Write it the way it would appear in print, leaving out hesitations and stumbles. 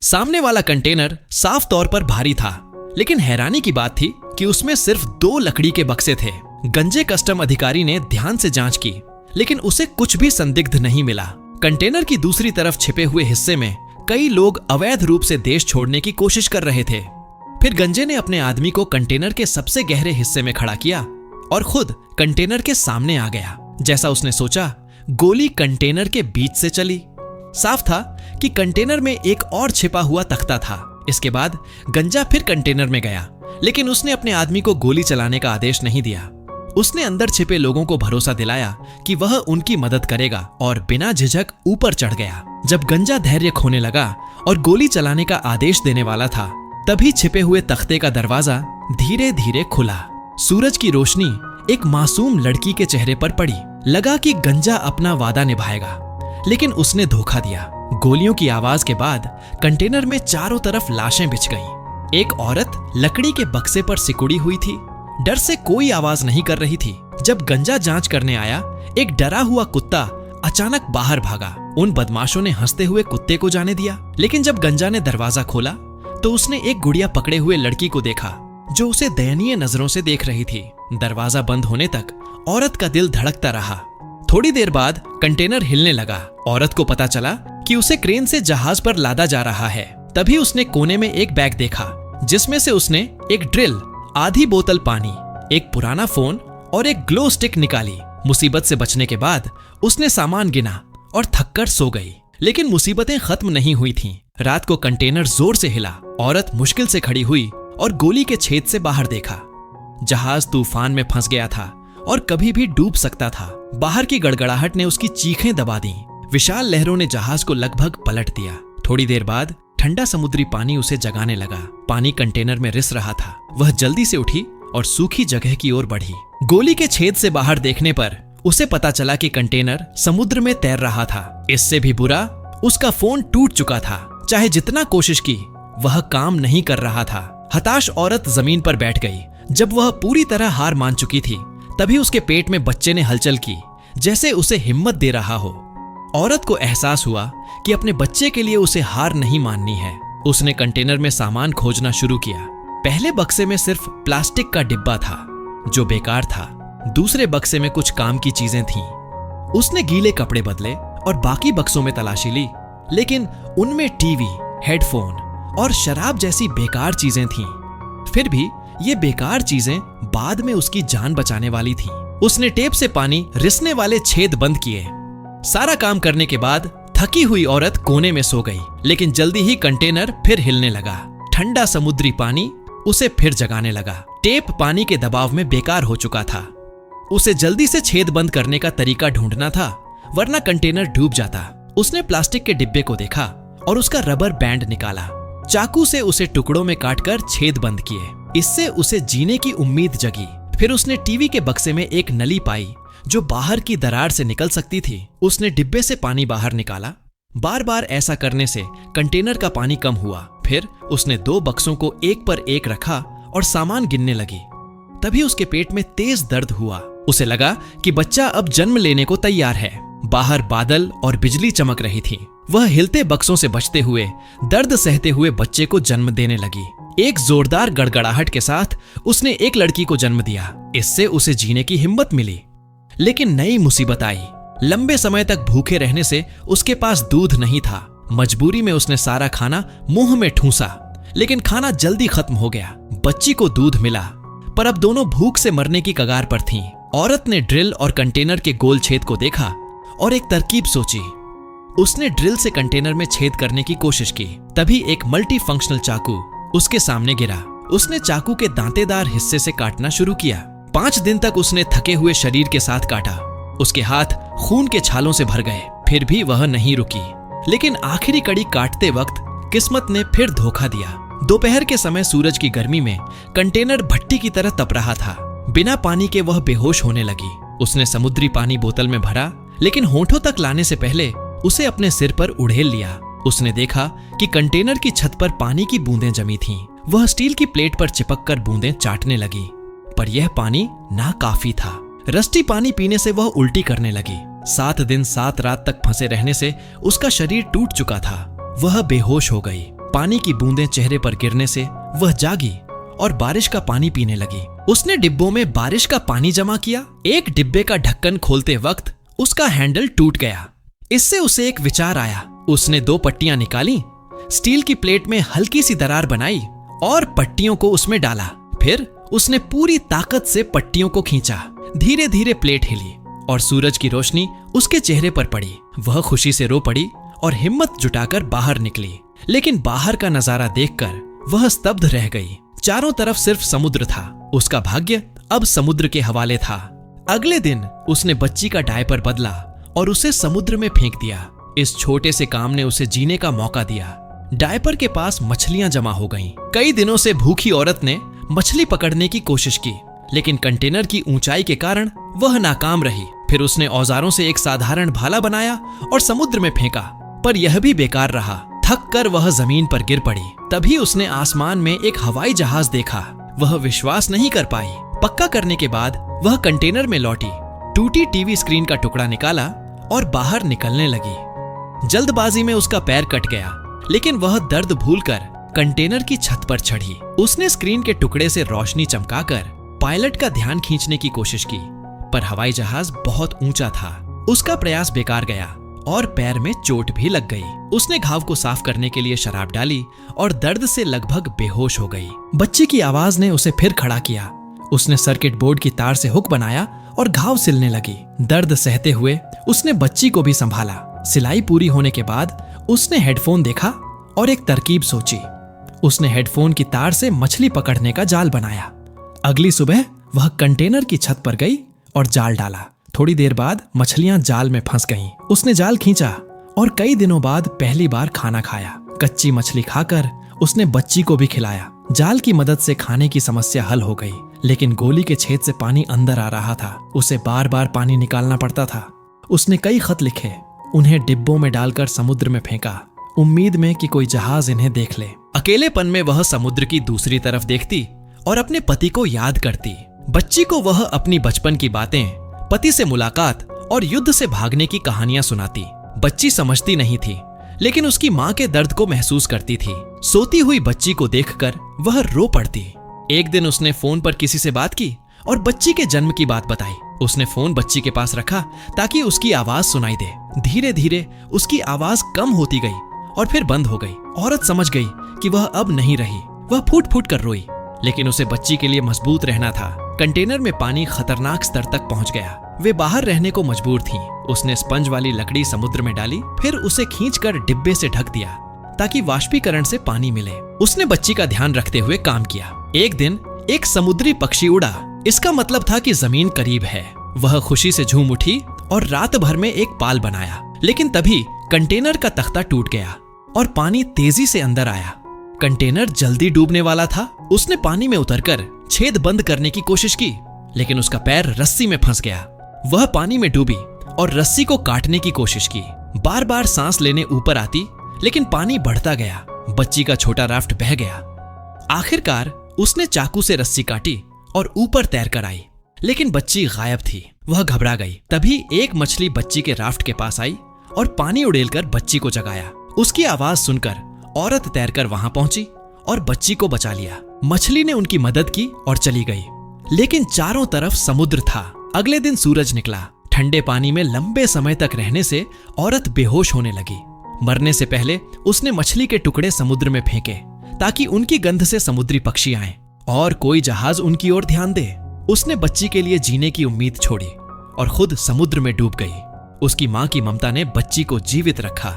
सामने वाला कंटेनर साफ तौर पर भारी था, लेकिन हैरानी की बात थी कि उसमें सिर्फ 2 लकड़ी के बक्से थे। गंजे कस्टम अधिकारी ने ध्यान से जांच की, लेकिन उसे कुछ भी संदिग्ध नहीं मिला। कंटेनर की दूसरी तरफ छिपे हुए हिस्से में कई लोग अवैध रूप से देश छोड़ने की कोशिश कर रहे थे। फिर गंजे ने अपने आदमी को कंटेनर के सबसे गहरे हिस्से में खड़ा किया और खुद कंटेनर के सामने आ गया। जैसा उसने सोचा, गोली कंटेनर के बीच से चली। साफ था कि कंटेनर में एक और छिपा हुआ तख्ता था। इसके बाद गंजा फिर कंटेनर में गया, लेकिन उसने अपने आदमी को गोली चलाने का आदेश नहीं दिया। उसने अंदर छिपे लोगों को भरोसा दिलाया कि वह उनकी मदद करेगा और बिना झिझक ऊपर चढ़ गया। जब गंजा धैर्य खोने लगा और गोली चलाने का आदेश देने वाला था, तभी छिपे हुए तख्ते का दरवाजा धीरे धीरे खुला। सूरज की रोशनी एक मासूम लड़की के चेहरे पर पड़ी। लगा कि गंजा अपना वादा निभाएगा, लेकिन उसने धोखा दिया। गोलियों की आवाज के बाद कंटेनर में चारों तरफ लाशें बिछ गईं। एक औरत लकड़ी के बक्से पर सिकुड़ी हुई थी, डर से कोई आवाज नहीं कर रही थी। जब गंजा जांच करने आया, एक डरा हुआ कुत्ता अचानक बाहर भागा। उन बदमाशों ने हंसते हुए कुत्ते को जाने दिया, लेकिन जब गंजा ने दरवाजा खोला तो उसने एक गुड़िया पकड़े हुए लड़की को देखा, जो उसे दयनीय नजरों से देख रही थी। दरवाजा बंद होने तक औरत का दिल धड़कता रहा। थोड़ी देर बाद कंटेनर हिलने लगा। औरत को पता चला कि उसे क्रेन से जहाज पर लादा जा रहा है। तभी उसने कोने में एक बैग देखा, जिसमें से उसने एक ड्रिल, आधी बोतल पानी, एक पुराना फोन और एक ग्लो स्टिक निकाली। मुसीबत से बचने के बाद उसने सामान गिना और थककर सो गई। लेकिन मुसीबतें खत्म नहीं हुई थीं। रात को कंटेनर जोर से हिला। औरत मुश्किल से खड़ी हुई और गोली के छेद से बाहर देखा। जहाज तूफान में फंस गया था और कभी भी डूब सकता था। बाहर की गड़गड़ाहट ने उसकी चीखें दबा दी। विशाल लहरों ने जहाज को लगभग पलट दिया। थोड़ी देर बाद ठंडा समुद्री पानी उसे जगाने लगा। पानी कंटेनर में रिस रहा था। वह जल्दी से उठी और सूखी जगह की ओर बढ़ी। गोली के छेद से बाहर देखने पर उसे पता चला कि कंटेनर समुद्र में तैर रहा था। इससे भी बुरा, उसका फोन टूट चुका था। चाहे जितना कोशिश की, वह काम नहीं कर रहा था। हताश औरत जमीन पर बैठ गई। जब वह पूरी तरह हार मान चुकी थी, तभी उसके पेट में बच्चे ने हलचल की, जैसे उसे हिम्मत दे रहा हो। औरत को एहसास हुआ कि अपने बच्चे के लिए उसे हार नहीं माननी है। उसने कंटेनर में सामान खोजना शुरू किया। पहले बक्से में सिर्फ प्लास्टिक का डिब्बा था, जो बेकार था। दूसरे बक्से में कुछ काम की चीजें थीं। उसने गीले कपड़े बदले और बाकी बक्सों में तलाशी ली, लेकिन उनमें टीवी, हेडफोन और शराब जैसी बेकार चीजें थीं। फिर भी ये बेकार चीजें बाद में उसकी जान बचाने वाली थीं। उसने टेप से पानी रिसने वाले छेद बंद किए। सारा काम करने के बाद थकी हुई औरत कोने में सो गई, लेकिन जल्दी ही कंटेनर फिर हिलने लगा। ठंडा समुद्री पानी उसे फिर जगाने लगा। टेप पानी के दबाव में बेकार हो चुका था। उसे जल्दी से छेद बंद करने का तरीका ढूंढना था, वरना कंटेनर डूब जाता। उसने प्लास्टिक के डिब्बे को देखा और उसका रबर बैंड निकाला। चाकू से उसे टुकड़ों में काटकर छेद बंद किए। इससे उसे जीने की उम्मीद जगी। फिर उसने टीवी के बक्से में एक नली पाई, जो बाहर की दरार से निकल सकती थी। उसने डिब्बे से पानी बाहर निकाला। बार बार ऐसा करने से कंटेनर का पानी कम हुआ। फिर उसने 2 बक्सों को एक पर एक रखा और सामान गिनने लगी। तभी उसके पेट में तेज दर्द हुआ। उसे लगा कि बच्चा अब जन्म लेने को तैयार है। बाहर बादल और बिजली चमक रही थी। वह हिलते बक्सों से बचते हुए, दर्द सहते हुए बच्चे को जन्म देने लगी। एक जोरदार गड़गड़ाहट के साथ उसने एक लड़की को जन्म दिया। इससे उसे जीने की हिम्मत मिली। लेकिन नई मुसीबत आई। लंबे समय तक भूखे रहने से उसके पास दूध नहीं था। मजबूरी में उसने सारा खाना मुंह में ठूंसा, लेकिन खाना जल्दी खत्म हो गया। बच्ची को दूध मिला, पर अब दोनों भूख से मरने की कगार पर थीं। औरत ने ड्रिल और कंटेनर के गोल छेद को देखा और एक तरकीब सोची। उसने ड्रिल से कंटेनर में छेद करने की कोशिश की। तभी एक मल्टी फंक्शनल चाकू उसके सामने गिरा। उसने चाकू के दांतेदार हिस्से से काटना शुरू किया। 5 दिन तक उसने थके हुए शरीर के साथ काटा। उसके हाथ खून के छालों से भर गए, फिर भी वह नहीं रुकी। लेकिन आखिरी कड़ी काटते वक्त किस्मत ने फिर धोखा दिया। दोपहर के समय सूरज की गर्मी में कंटेनर भट्टी की तरह तप रहा था। बिना पानी के वह बेहोश होने लगी। उसने समुद्री पानी बोतल में भरा, लेकिन होठों तक लाने से पहले उसे अपने सिर पर उड़ेल लिया। उसने देखा कि कंटेनर की छत पर पानी की बूंदें जमी थीं। वह स्टील की प्लेट पर चिपककर बूंदें चाटने लगी, पर यह पानी नाकाफी था। रस्टी पानी पीने से वह उल्टी करने लगी। 7 दिन 7 रात तक फंसे रहने से उसका शरीर टूट चुका था। वह बेहोश हो गई। पानी की बूंदें चेहरे पर गिरने से वह जागी और बारिश का पानी पीने लगी। उसने डिब्बों में बारिश का पानी जमा किया। एक डिब्बे का ढक्कन खोलते वक्त उसका हैंडल टूट गया। इससे उसे एक विचार आया। उसने 2 पट्टियां निकाली, स्टील की प्लेट में हल्की सी दरार बनाई और पट्टियों को उसमें डाला। फिर उसने पूरी ताकत से पट्टियों को खींचा। धीरे धीरे प्लेट हिली और सूरज की रोशनी उसके चेहरे पर पड़ी। वह खुशी से रो पड़ी और हिम्मत जुटाकर बाहर निकली। लेकिन बाहर का नजारा देखकर वह स्तब्ध रह गई। चारों तरफ सिर्फ समुद्र था। उसका भाग्य अब समुद्र के हवाले था। अगले दिन उसने बच्ची का डायपर बदला और उसे समुद्र में फेंक दिया। इस छोटे से काम ने उसे जीने का मौका दिया। डायपर के पास मछलियां जमा हो गईं। कई दिनों से भूखी औरत ने मछली पकड़ने की कोशिश की, लेकिन कंटेनर की ऊंचाई के कारण वह नाकाम रही। फिर उसने औजारों से एक साधारण भाला बनाया और समुद्र में फेंका, पर यह भी बेकार रहा। थक कर वह जमीन पर गिर पड़ी। तभी उसने आसमान में एक हवाई जहाज देखा। वह विश्वास नहीं कर पाई। पक्का करने के बाद वह कंटेनर में लौटी, टूटी टीवी स्क्रीन का टुकड़ा निकाला और बाहर निकलने लगी। जल्दबाजी में उसका पैर कट गया, लेकिन वह दर्द भूलकर कंटेनर की छत पर चढ़ी। उसने स्क्रीन के टुकड़े से रोशनी चमकाकर पायलट का ध्यान खींचने की कोशिश की, पर हवाई जहाज बहुत ऊंचा था। उसका प्रयास बेकार गया और पैर में चोट भी लग गई। उसने घाव को साफ करने के लिए शराब डाली और दर्द से लगभग बेहोश हो गई। बच्ची की आवाज ने उसे फिर खड़ा किया। उसने सर्किट बोर्ड की तार से हुक बनाया और घाव सिलने लगी। दर्द सहते हुए उसने बच्ची को भी संभाला। सिलाई पूरी होने के बाद उसने हेडफोन देखा और एक तरकीब सोची। उसने हेडफोन की तार से मछली पकड़ने का जाल बनाया। अगली सुबह वह कंटेनर की छत पर गई और जाल डाला। थोड़ी देर बाद मछलियां जाल में फंस गईं। उसने जाल खींचा और कई दिनों बाद पहली बार खाना खाया। कच्ची मछली खाकर उसने बच्ची को भी खिलाया। जाल की मदद से खाने की समस्या हल हो गई, लेकिन गोली के छेद से पानी अंदर आ रहा था। उसे बार बार पानी निकालना पड़ता था। उसने कई खत लिखे, उन्हें डिब्बों में डालकर समुद्र में फेंका, उम्मीद में कि कोई जहाज इन्हें देख ले। अकेलेपन में वह समुद्र की दूसरी तरफ देखती और अपने पति को याद करती। बच्ची को वह अपनी बचपन की बातें, पति से मुलाकात और युद्ध से भागने की कहानियां सुनाती। बच्ची समझती नहीं थी, लेकिन उसकी माँ के दर्द को महसूस करती थी। सोती हुई बच्ची को देखकर वह रो पड़ती। एक दिन उसने फोन पर किसी से बात की और बच्ची के जन्म की बात बताई। उसने फोन बच्ची के पास रखा ताकि उसकी आवाज सुनाई दे। धीरे धीरे उसकी आवाज कम होती गई और फिर बंद हो गई। औरत समझ गई कि वह अब नहीं रही। वह फूट फूट कर रोई, लेकिन उसे बच्ची के लिए मजबूत रहना था। कंटेनर में पानी खतरनाक स्तर तक पहुंच गया। वे बाहर रहने को मजबूर थीं। उसने स्पंज वाली लकड़ी समुद्र में डाली, फिर उसे खींचकर डिब्बे से ढक दिया ताकि वाष्पीकरण से पानी मिले। उसने बच्ची का ध्यान रखते हुए काम किया। एक दिन एक समुद्री पक्षी उड़ा। इसका मतलब था कि जमीन करीब है। वह खुशी से झूम उठी और रात भर में एक पाल बनाया। लेकिन तभी कंटेनर का तख्ता टूट गया और पानी तेजी से अंदर आया। कंटेनर जल्दी डूबने वाला था। उसने पानी में उतरकर छेद बंद करने की कोशिश की, लेकिन उसका पैर रस्सी में फंस गया। वह पानी में डूबी और रस्सी को काटने की कोशिश की। बार बार सांस लेने ऊपर आती, लेकिन पानी बढ़ता गया। बच्ची का छोटा राफ्ट बह गया। आखिरकार उसने चाकू से रस्सी काटी और ऊपर तैर कर आई, लेकिन बच्ची गायब थी। वह घबरा गई। तभी एक मछली बच्ची के राफ्ट के पास आई और पानी उड़ेलकर बच्ची को जगाया। उसकी आवाज सुनकर औरत तैरकर वहां पहुंची और बच्ची को बचा लिया। मछली ने उनकी मदद की और चली गई, लेकिन चारों तरफ समुद्र था। अगले दिन सूरज निकला। ठंडे पानी में लंबे समय तक रहने से औरत बेहोश होने लगी। मरने से पहले उसने मछली के टुकड़े समुद्र में फेंके ताकि उनकी गंध से समुद्री पक्षी आएं और कोई जहाज उनकी ओर ध्यान दे। उसने बच्ची के लिए जीने की उम्मीद छोड़ी और खुद समुद्र में डूब गई। उसकी मां की ममता ने बच्ची को जीवित रखा।